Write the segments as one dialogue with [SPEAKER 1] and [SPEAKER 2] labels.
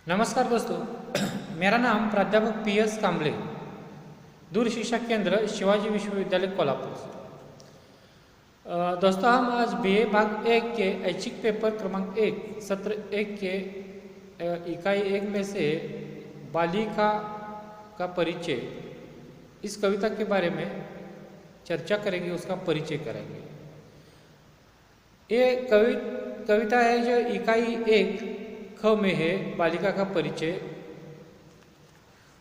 [SPEAKER 1] नमस्कार दोस्तों, मेरा नाम प्राध्यापक PS कांबले, दूर शिक्षा केंद्र शिवाजी विश्वविद्यालय कोल्हापुर। दोस्तों, हम आज BA भाग 1 के ऐच्छिक पेपर क्रमांक 1 सत्र 1 के इकाई 1 में से बालिका का परिचय इस कविता के बारे में चर्चा करेंगे, उसका परिचय करेंगे। ये कविता है जो इकाई 1 ख में है, बालिका का परिचय।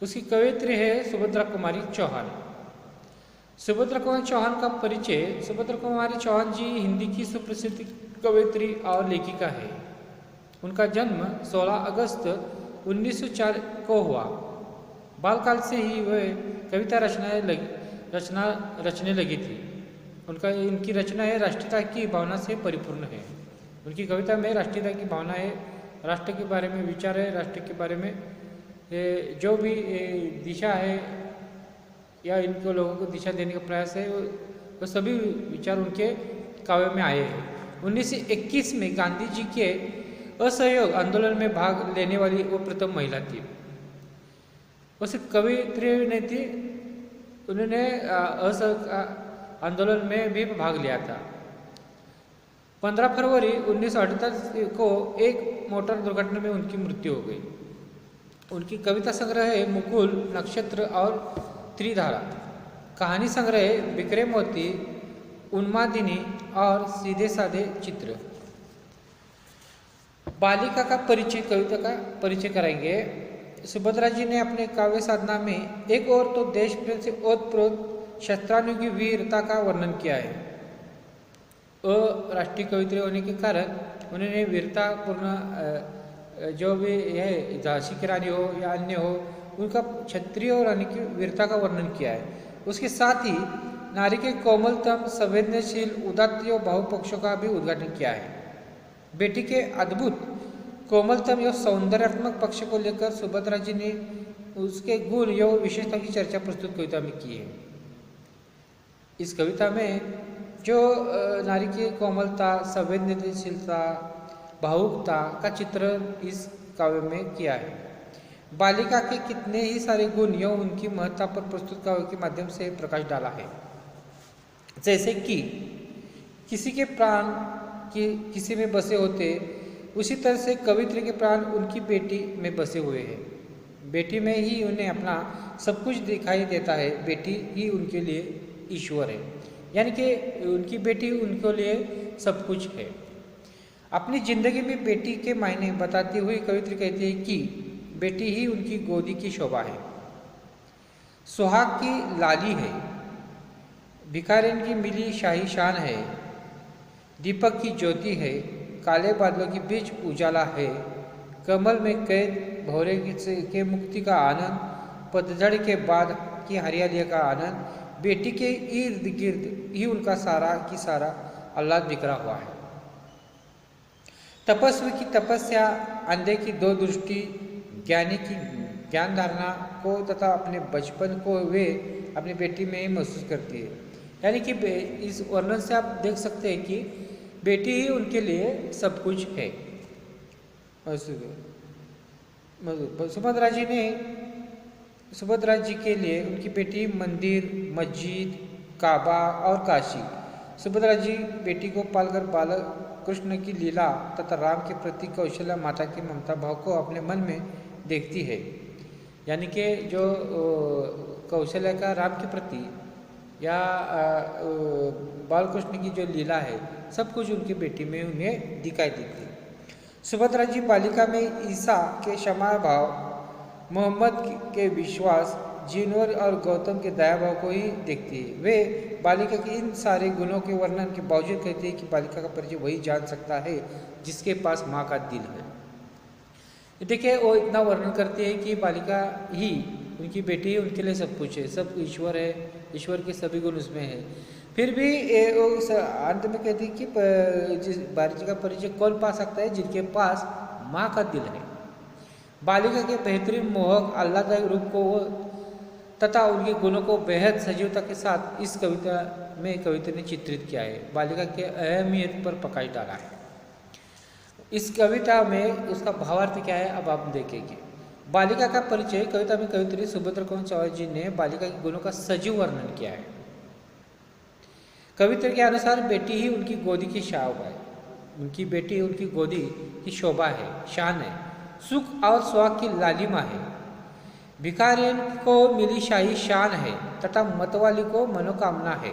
[SPEAKER 1] उसकी कवयित्री है सुभद्रा कुमारी चौहान। सुभद्रा कुमारी चौहान का परिचय। सुभद्रा कुमारी चौहान जी हिंदी की सुप्रसिद्ध कवयित्री और लेखिका है। उनका जन्म 16 अगस्त 1904 को हुआ। बालकाल से ही वह कविता रचने लगी थी। इनकी रचनाएं राष्ट्रीयता की भावना से परिपूर्ण है। उनकी कविता में राष्ट्रीयता की भावना है, राष्ट्र के बारे में विचार है, राष्ट्र के बारे में जो भी दिशा है या इनको लोगों को दिशा देने का प्रयास है, वो सभी विचार उनके काव्य में आए हैं। 1921 में गांधी जी के असहयोग आंदोलन में भाग लेने वाली वो प्रथम महिला थी। उस कवित्री ने थी, उन्होंने असहयोग आंदोलन में भी भाग लिया था। 15 फरवरी 1938 को एक मोटर दुर्घटना में उनकी मृत्यु हो गई। उनकी कविता संग्रह है मुकुल, नक्षत्र और त्रिधारा। कहानी संग्रह है बिखरे मोती, उन्मादिनी और सीधे साधे चित्र। बालिका का परिचय, कविता का परिचय कराएंगे। सुभद्रा जी ने अपने काव्य साधना में एक और तो देश प्रेम से ओतप्रोत शस्त्राणु की वीरता का वर्णन किया है। राष्ट्रीय कवित्री होने के कारण उन्होंने वीरतापूर्ण जो भी है, झांसी की रानी हो या अन्य हो, उनका क्षत्रिय और रानी की वीरता का वर्णन किया है। उसके साथ ही नारी के कोमलतम, संवेदनशील, उदात्त और बहुपक्षों का भी उद्घाटन किया है। बेटी के अद्भुत कोमलतम या सौंदर्यात्मक पक्ष को लेकर सुभद्रा जी ने उसके गुण या विशेषता की चर्चा प्रस्तुत कविता में की है। इस कविता में जो नारी की कोमलता, संवेदनशीलता, भावुकता का चित्र इस काव्य में किया है। बालिका के कितने ही सारे गुण या उनकी महत्ता पर प्रस्तुत काव्य के माध्यम से प्रकाश डाला है। जैसे कि किसी के प्राण किसी में बसे होते, उसी तरह से कवित्री के प्राण उनकी बेटी में बसे हुए हैं। बेटी में ही उन्हें अपना सब कुछ दिखाई देता है। बेटी ही उनके लिए ईश्वर है, यानी कि उनकी बेटी उनके लिए सब कुछ है। अपनी जिंदगी में बेटी के मायने बताती हुई कवित्री कहती है कि बेटी ही उनकी गोदी की शोभा है, सुहाग की लाली है, भिखारिन की मिली शाही शान है, दीपक की ज्योति है, काले बादलों के बीच उजाला है, कमल में कैद भौरे के मुक्ति का आनंद, पतझड़ के बाद की हरियाली का आनंद। बेटी के इर्द गिर्द ही उनका सारा की सारा आह्लाद बिखरा हुआ है। तपस्वी की तपस्या, अंधे की दो दृष्टि, ज्ञानी की ज्ञान धारणा को तथा अपने बचपन को वे अपनी बेटी में ही महसूस करती है। यानी कि इस वर्णन से आप देख सकते हैं कि बेटी ही उनके लिए सब कुछ है। सुभद्रा जी के लिए उनकी बेटी मंदिर, मस्जिद, काबा और काशी। सुभद्रा जी बेटी को पालकर बालक कृष्ण की लीला तथा राम के प्रति कौशल्या माता की ममता भाव को अपने मन में देखती है। यानी कि जो कौशल्या का राम के प्रति या बालकृष्ण की जो लीला है, सब कुछ उनकी बेटी में उन्हें दिखाई देती है। सुभद्रा जी बालिका में ईसा के क्षमा भाव, मोहम्मद के विश्वास, जिनवर और गौतम के दया भाव को ही देखती है। वे बालिका के इन सारे गुणों के वर्णन के बावजूद कहते हैं कि बालिका का परिचय वही जान सकता है जिसके पास माँ का दिल है। देखिए, वो इतना वर्णन करती है कि बालिका ही उनकी बेटी ही उनके लिए सब कुछ है, सब ईश्वर है, ईश्वर के सभी गुण उसमें है। फिर भी अंत में कहती है कि जिस बालिका का परिचय कौन पा सकता है? जिनके पास माँ का दिल है। बालिका के बेहतरीन, मोहक, आह्लादक रूप को तथा उनके गुणों को बेहद सजीवता के साथ इस कविता में कविता ने चित्रित किया है। बालिका के अहमियत पर प्रकाश डाला है। इस कविता में उसका भावार्थ क्या है अब आप देखेंगे। बालिका का परिचय कविता में कवित्री सुभद्रा कौर चौहान जी ने बालिका के गुणों का सजीव वर्णन किया है। कवित्र के अनुसार बेटी ही उनकी गोदी की शोभा है, उनकी बेटी उनकी गोदी की शोभा है, शान है, सुख और स्वाग की लालिमा है। भिखारियन को मिली शाही शान है तथा मतवाली को मनोकामना है।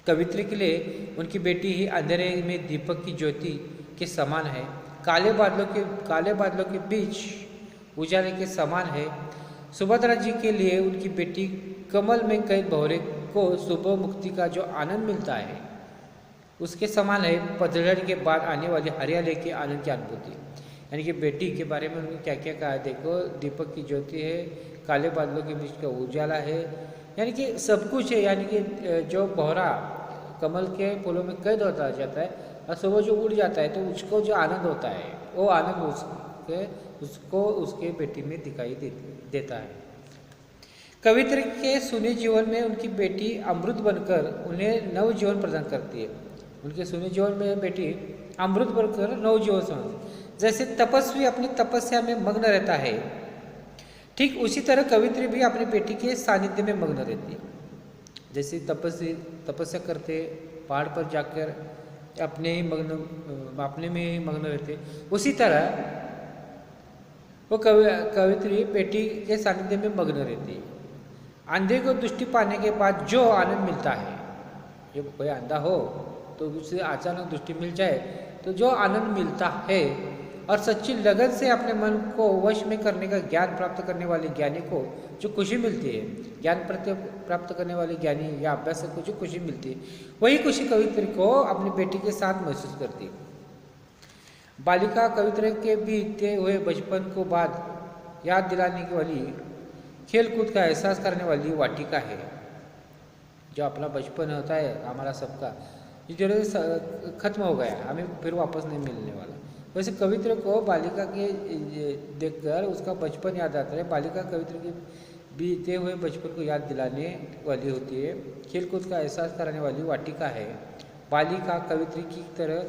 [SPEAKER 1] कवित्री के लिए उनकी बेटी ही अंधेरे में दीपक की ज्योति के समान है, काले बादलों के बीच उजाले के समान है। सुभद्रा जी के लिए उनकी बेटी कमल में कैद भौरे को सुबह मुक्ति का जो आनंद मिलता है उसके समान है। पतझड़ के बाद आने वाली हरियाली के आनंद की अनुभूति। यानी कि बेटी के बारे में उन्होंने क्या क्या कहा है देखो, दीपक की ज्योति है, काले बादलों के बीच का उजाला है, यानी कि सब कुछ है। यानी कि जो भौरा कमल के फूलों में कैद होता जाता है और सुबह जो उड़ जाता है तो उसको जो आनंद होता है वो आनंद उसको उसके बेटी में दिखाई देता है। कवित्र के सुने जीवन में उनकी बेटी अमृत बनकर उन्हें नव जीवन प्रदान करती है। उनके सुने जीवन में बेटी अमृत बनकर नव जीवन समझ, जैसे तपस्वी अपनी तपस्या में मग्न रहता है, ठीक उसी तरह कवित्री भी अपनी बेटी के सानिध्य में मग्न रहती है। जैसे तपस्या करते पहाड़ पर जाकर अपने में ही मग्न रहते, उसी तरह वो कवित्री बेटी के सानिध्य में मग्न रहती है। अंधे को दृष्टि पाने के बाद जो आनंद मिलता है, जब कोई अंधा हो तो उसे अचानक दृष्टि मिल जाए तो जो आनंद मिलता है, और सच्ची लगन से अपने मन को वश में करने का ज्ञान प्राप्त करने वाले ज्ञानी को जो खुशी मिलती है, ज्ञान प्राप्त करने वाले ज्ञानी या अभ्यासक को जो खुशी मिलती है, वही खुशी कवित्री को अपनी बेटी के साथ महसूस करती है। बालिका कवित्री के बीते हुए बचपन को बाद याद दिलाने वाली, खेल कूद का एहसास करने वाली वाटिका है। जो अपना बचपन होता है हमारा सबका, ये जरूर खत्म हो गया, हमें फिर वापस नहीं मिलने वाला। वैसे कवित्र को बालिका के देखकर उसका बचपन याद आता है। बालिका कवित्र के बीते हुए बचपन को याद दिलाने वाली होती है, खेलकूद का एहसास कराने वाली वाटिका है। बालिका कवित्री की तरह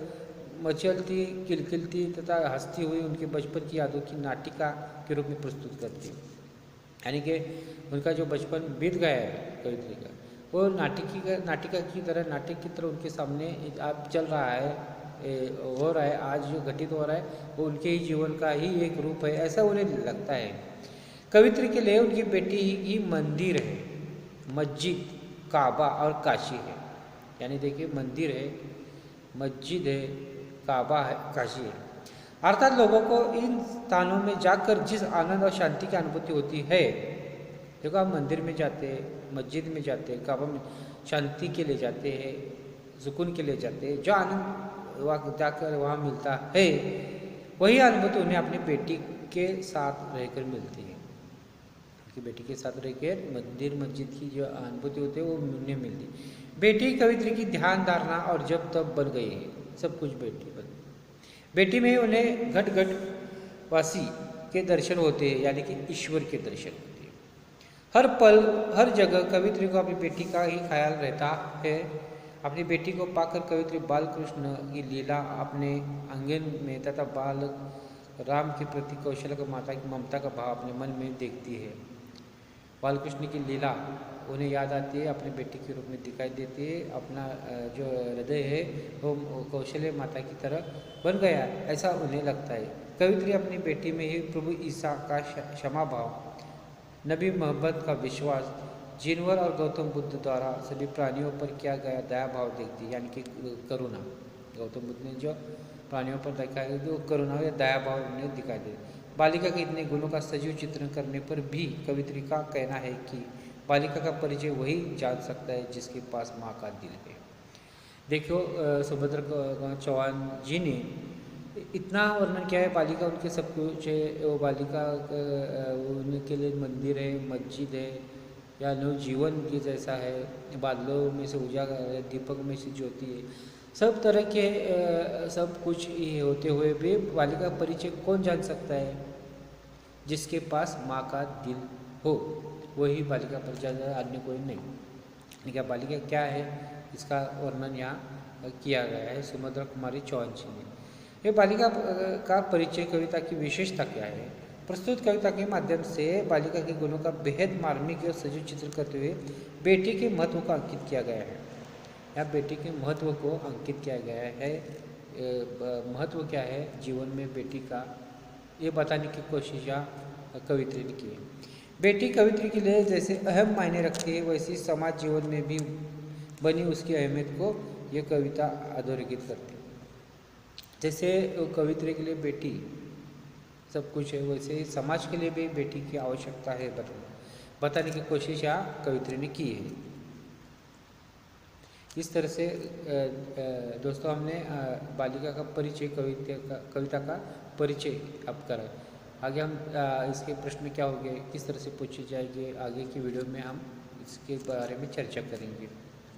[SPEAKER 1] मचलती, किलकिलती तथा हंसती हुई उनके बचपन की यादों की नाटिका के रूप में प्रस्तुत करती है। यानी कि उनका जो बचपन बीत गया है कवित्री का, वो नाटिका की तरह, नाटक की तरह उनके सामने आप चल रहा है, हो रहा है, आज जो घटित हो रहा है वो उनके ही जीवन का ही एक रूप है, ऐसा उन्हें लगता है। कवित्री के लिए उनकी बेटी ही मंदिर है, मस्जिद, काबा और काशी है। यानी देखिए, मंदिर है, मस्जिद है, काबा है, काशी है। अर्थात लोगों को इन स्थानों में जाकर जिस आनंद और शांति की अनुभूति होती है, देखो आप मंदिर में जाते हैं, मस्जिद में जाते हैं, काबा में शांति के लिए जाते हैं, सुकून के लिए जाते हैं, जो आनंद वहाँ जाकर वहाँ मिलता है वही अनुभूति उन्हें अपनी बेटी के साथ रहकर मिलती है। उनकी बेटी के साथ रहकर मंदिर मस्जिद की जो अनुभूति होती है वो उन्हें मिलती है। बेटी कवित्री की ध्यान धारणा और जब तब बन गई है, सब कुछ बेटी बन। बेटी में उन्हें घट घट वासी के दर्शन होते हैं, यानी कि ईश्वर के दर्शन होते हैं। हर पल हर जगह कवित्री को अपनी बेटी का ही ख्याल रहता है। अपनी बेटी को पाकर कवित्री बाल कृष्ण की लीला अपने आंगन में तथा बाल राम के प्रति कौशल्या का माता की ममता का भाव अपने मन में देखती है। बाल कृष्ण की लीला उन्हें याद आती है, अपनी बेटी के रूप में दिखाई देती है। अपना जो हृदय है वो कौशल्या माता की तरह बन गया, ऐसा उन्हें लगता है। कवित्री अपनी बेटी में ही प्रभु ईसा का क्षमा भाव, नबी मोहम्मद का विश्वास, जिनवर और गौतम बुद्ध द्वारा सभी प्राणियों पर किया गया दया भाव देखती है, यानी कि करुणा। गौतम बुद्ध ने जो प्राणियों पर दिखाया जो करुणा या दया भाव उन्हें दिखाई दे। बालिका के इतने गुणों का सजीव चित्रण करने पर भी कवित्री का कहना है कि बालिका का परिचय वही जान सकता है जिसके पास माँ का दिल है। देखो सुभद्रा चौहान जी ने इतना वर्णन किया है बालिका, उनके सब कुछ है। वो बालिका उनके लिए मंदिर है, मस्जिद है, या नव जीवन के जैसा है, बादलों में से उजागर है, दीपक में से ज्योति है, सब तरह के सब कुछ ही होते हुए भी बालिका का परिचय कौन जान सकता है? जिसके पास माँ का दिल हो वही बालिका परिचय, अन्य कोई नहीं। लेकिन बालिका क्या है इसका वर्णन यहाँ किया गया है सुभद्रा कुमारी चौहान जी ने। ये बालिका का परिचय कविता की विशेषता क्या है? प्रस्तुत कविता के माध्यम से बालिका के गुणों का बेहद मार्मिक और सजीव चित्रण करते हुए बेटी के महत्व को अंकित किया गया है। यहाँ बेटी के महत्व को अंकित किया गया है। महत्व क्या है जीवन में बेटी का, ये बताने की कोशिश यहाँ कवित्री ने की है। बेटी कवित्री के लिए जैसे अहम मायने रखती है, वैसी समाज जीवन में भी बनी उसकी अहमियत को ये कविता अधोरेखित करती है। जैसे कवित्री के लिए बेटी सब कुछ है, वैसे ही समाज के लिए भी बेटी की आवश्यकता है बताने की कोशिश यहाँ कवित्री ने की है। इस तरह से दोस्तों हमने बालिका का परिचय, कविता का परिचय अब करा। आगे हम इसके प्रश्न क्या होंगे, किस तरह से पूछे जाएंगे, आगे की वीडियो में हम इसके बारे में चर्चा करेंगे।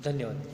[SPEAKER 1] धन्यवाद।